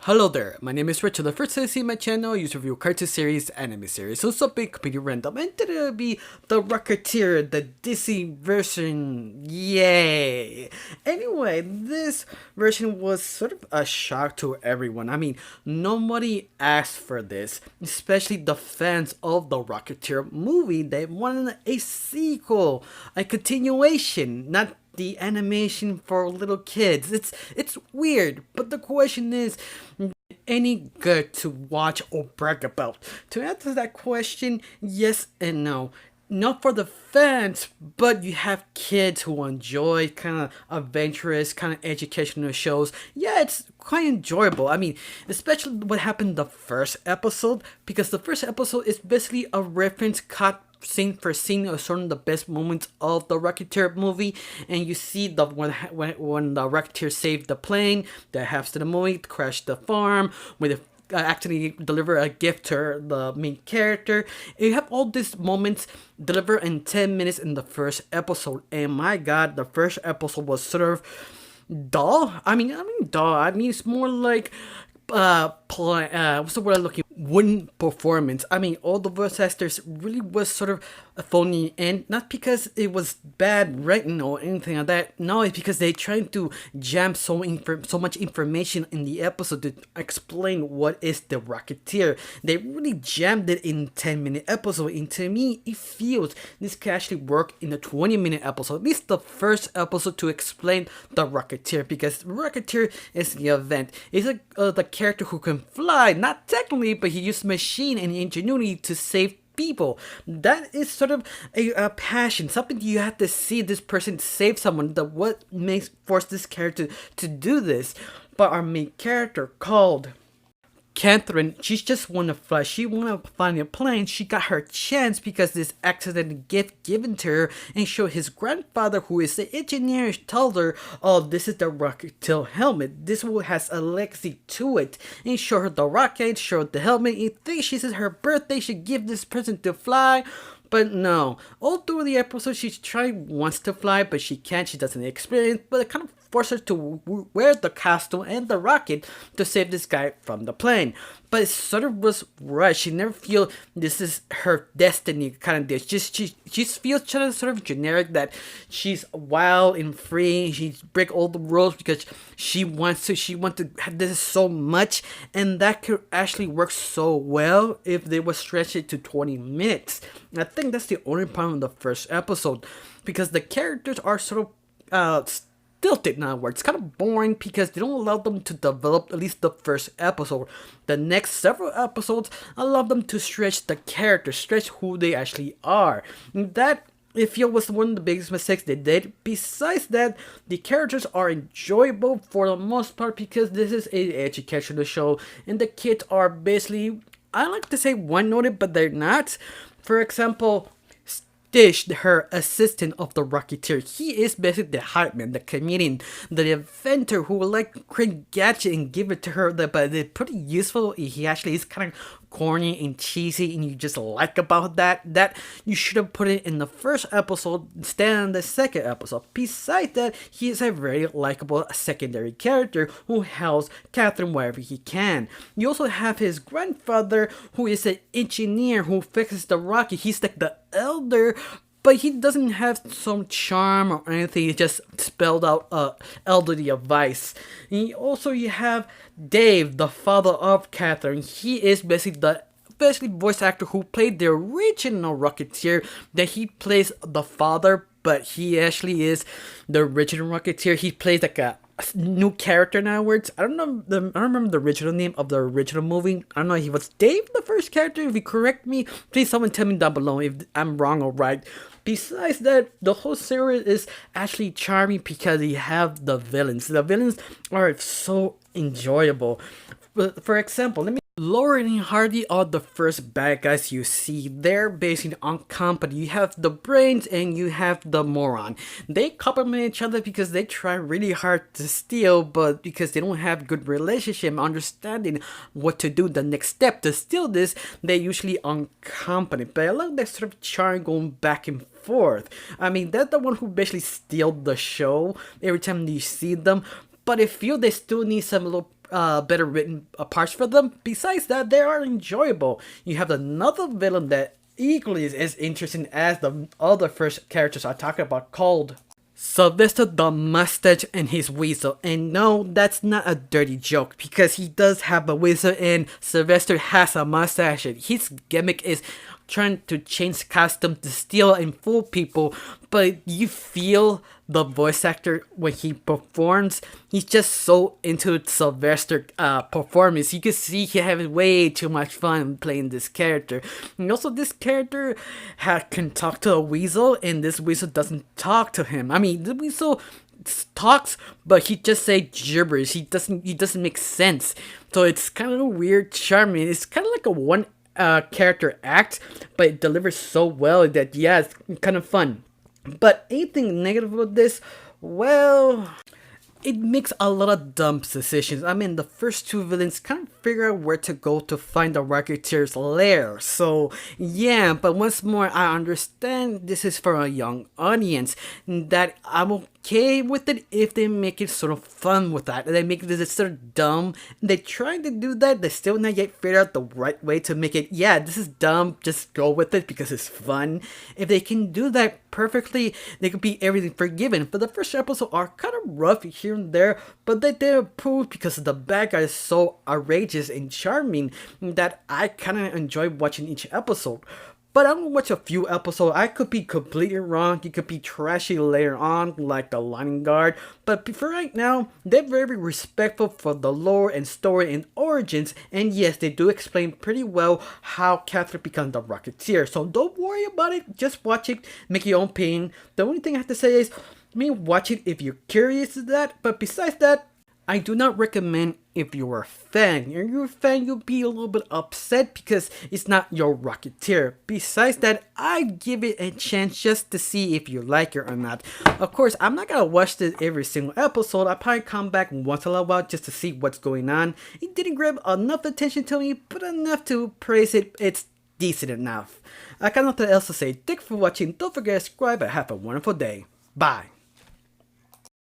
Hello there, my name is Richard. The first time you see my channel, I use review cartoon series, anime series, so something completely random, and today will be the Rocketeer, the Disney version, yay! Anyway, this version was sort of a shock to everyone. I mean, nobody asked for this, especially the fans of the Rocketeer movie. They wanted a sequel, a continuation, not the animation for little kids. It's weird, but the question is, any good to watch or brag about? To answer that question, yes and no. Not for the fans, but you have kids who enjoy kind of adventurous, kind of educational shows. Yeah, it's quite enjoyable. I mean, especially what happened in the first episode, because the first episode is basically a reference cut scene for scene of sort of the best moments of the Rocketeer movie, and you see the when the Rocketeer saved the plane that happens to the movie, crashed the farm, where they actually deliver a gift to the main character. And you have all these moments delivered in 10 minutes in the first episode, and my god, the first episode was sort of dull. I mean dull. I mean, it's more like what's the word I'm looking? Wooden performance. I mean, all the voice actors really was sort of phony, and not because it was bad written or anything like that. No, it's because they trying to jam so much information in the episode to explain what is the Rocketeer. They really jammed it in 10-minute episode, and to me, it feels this can actually work in a 20-minute episode. At least the first episode to explain the Rocketeer, because Rocketeer is the event. It's like the character who can fly, not technically, but he used machine and ingenuity to save people. That is sort of a passion, something you have to see this person save someone. What makes force this character to do this. But our main character called Catherine, she just wanna fly. She wanna find a plane. She got her chance because this accident gift given to her, and show his grandfather, who is the engineer, tells her, "Oh, this is the Rocketeer helmet. This one has a legacy to it." And show her the rocket, show her the helmet. You think she says her birthday should give this person to fly. But no, all through the episode, wants to fly, but she can't. She doesn't experience, but it kind of forces her to wear the costume and the rocket to save this guy from the plane. But it sort of was rushed. She never feel this is her destiny kind of dish. She feels sort of generic, that she's wild and free. She break all the rules because she wants to. She wants to have this so much, and that could actually work so well if they would stretch it to 20 minutes. I think that's the only problem in the first episode, because the characters are sort of stilted now, where it's kind of boring because they don't allow them to develop at least the first episode. The next several episodes allow them to stretch the characters, stretch who they actually are. That, I feel, was one of the biggest mistakes they did. Besides that, the characters are enjoyable for the most part because this is an educational show, and the kids are basically, I like to say one-noted, but they're not. For example, Dish, her assistant of the Rocketeer, he is basically the hype man, the comedian, the inventor who would like create gadget and give it to her. But it's pretty useful. He actually is kind of corny and cheesy, and you just like about that you should have put it in the first episode instead of the second episode. Besides that, he is a very likable secondary character who helps Catherine wherever he can. You also have his grandfather, who is an engineer who fixes the rocket. He's like the elder, but he doesn't have some charm or anything. He just spelled out elderly advice. And also you have Dave, the father of Catherine. He is basically voice actor who played the original Rocketeer. That he plays the father, but he actually is the original Rocketeer. He plays like a new character now. I don't remember the original name of the original movie. I don't know if he was Dave, the first character. If you correct me, please someone tell me down below if I'm wrong or right. Besides that, the whole series is actually charming because you have the villains. The villains are so enjoyable. For example, Lauren and Hardy are the first bad guys you see. They're based on company. You have the brains and you have the moron. They complement each other because they try really hard to steal, but because they don't have good relationship, understanding what to do, the next step to steal this, they usually on company. But I love that sort of charm going back and forth. I mean, they're the one who basically steal the show every time you see them. But I feel they still need some little better written parts for them. Besides that, they are enjoyable. You have another villain that equally is as interesting as the other first characters I talked about, called Sylvester the Mustache and his weasel. And no, that's not a dirty joke, because he does have a weasel and Sylvester has a mustache. And his gimmick is trying to change costume to steal and fool people, but you feel the voice actor when he performs. He's just so into Sylvester performance. You can see he having way too much fun playing this character. And also, this character can talk to a weasel, and this weasel doesn't talk to him. I mean, the weasel talks, but he just say gibberish. He doesn't make sense. So it's kind of weird, charming. It's kind of like a one character act, but it delivers so well that yeah, it's kind of fun. But anything negative about this? Well, it makes a lot of dumb decisions. I mean, the first two villains can't figure out where to go to find the Rocketeer's lair. So, yeah, but once more, I understand this is for a young audience. That I'm okay with it if they make it sort of fun with that. They make this sort of dumb. They try to do that. They still not yet figured out the right way to make it, yeah, this is dumb, just go with it because it's fun. If they can do that perfectly, they could be everything forgiven. But the first episode are kind of rough here and there, but they did improve because the bad guy is so outrageous and charming that I kind of enjoy watching each episode. But I'm gonna watch a few episodes. I could be completely wrong. It could be trashy later on, like the Lion Guard. But for right now, they're very respectful for the lore and story and origins. And yes, they do explain pretty well how Catherine becomes the Rocketeer. So don't worry about it. Just watch it. Make your own opinion. The only thing I have to say is, watch it if you're curious to that. But besides that, I do not recommend if you're a fan. If you're a fan, you'll be a little bit upset because it's not your Rocketeer. Besides that, I give it a chance just to see if you like it or not. Of course, I'm not gonna watch this every single episode. I'll probably come back once in a while just to see what's going on. It didn't grab enough attention to me, but enough to praise it. It's decent enough. I got nothing else to say. Thanks for watching. Don't forget to subscribe and have a wonderful day. Bye.